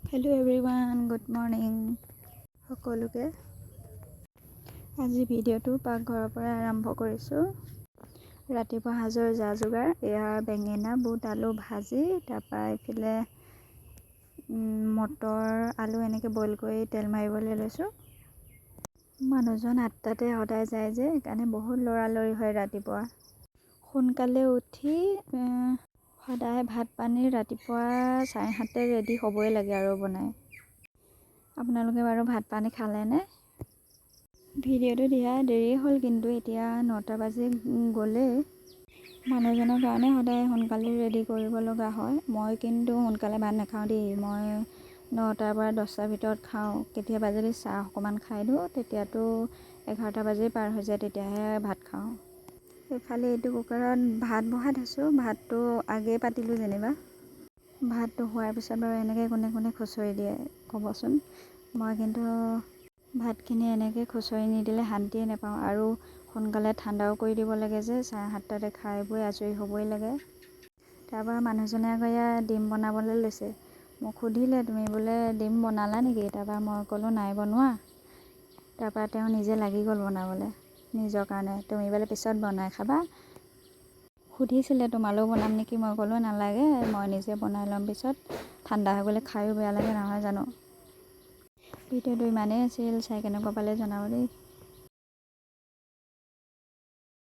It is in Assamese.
হেল্ল' এভৰিৱান, গুড মৰ্ণিং সকলোকে। আজি ভিডিঅ'টো পাকঘৰৰ পৰা আৰম্ভ কৰিছোঁ। ৰাতিপুৱা সাজৰ যা যোগাৰ, এয়া বেঙেনা বুট আলু ভাজি, তাৰপৰা এইফালে মটৰ আলু এনেকৈ বইল কৰি তেল মাৰিবলৈ লৈছোঁ। মানুহজন 8টাতে সদায় যায় যে, সেইকাৰণে বহুত লৰালৰি হয় ৰাতিপুৱা। সোনকালে উঠি সদায় ভাত পানী ৰাতিপুৱা 7:30 ৰেডি হ'বই লাগে আৰু বনাই। আপোনালোকে বাৰু ভাত পানী খালেনে? ভিডিঅ'টো দিয়া দেৰি হ'ল, কিন্তু এতিয়া 9টা বাজি গ'লেই। মানুহজনৰ কাৰণে সদায় সোনকালে ৰেডি কৰিব লগা হয়। মই কিন্তু সোনকালে ভাত নাখাওঁ দেই। মই 9টাৰ পৰা 10টাৰ ভিতৰত খাওঁ। কেতিয়াবা যদি চাহ অকণমান খাই দিওঁ, তেতিয়াতো 11টা বাজি পাৰ হৈ যায়, তেতিয়াহে ভাত খাওঁ। সেইফালে এইটো কুকাৰত ভাত বহাই থৈছোঁ। ভাতটো আগেই পাতিলোঁ যেনিবা। ভাতটো হোৱাৰ পিছত বাৰু এনেকৈ কোনে কোনে খুচৰি দিয়ে ক'বচোন। মই কিন্তু ভাতখিনি এনেকৈ খুচৰি নিদিলে শান্তিয়ে নাপাওঁ, আৰু সোনকালে ঠাণ্ডাও কৰি দিব লাগে যে, 7:30টাতে খাই বৈ আজৰি হ'বই লাগে। তাৰপৰা মানুহজনে আকৌ ইয়াত ডিম বনাবলৈ লৈছে। মোক সুধিলে, তুমি বোলে ডিম বনালা নেকি? তাৰপৰা মই ক'লোঁ নাই বনোৱা। তাৰপৰা তেওঁ নিজে লাগি গ'ল বনাবলৈ নিজৰ কাৰণে। তুমি বোলে পিছত বনাই খাবা। সুধিছিলে তোমালৈও বনাম নেকি? মই ক'লোঁ নালাগে, মই নিজে বনাই ল'ম পিছত। ঠাণ্ডা হৈ গ'লে খায়ো বেয়া লাগে নহয় জানো। ভিডিঅ'টো ইমানেই আছিল, চাই কেনেকুৱা পালে জনাব দেই।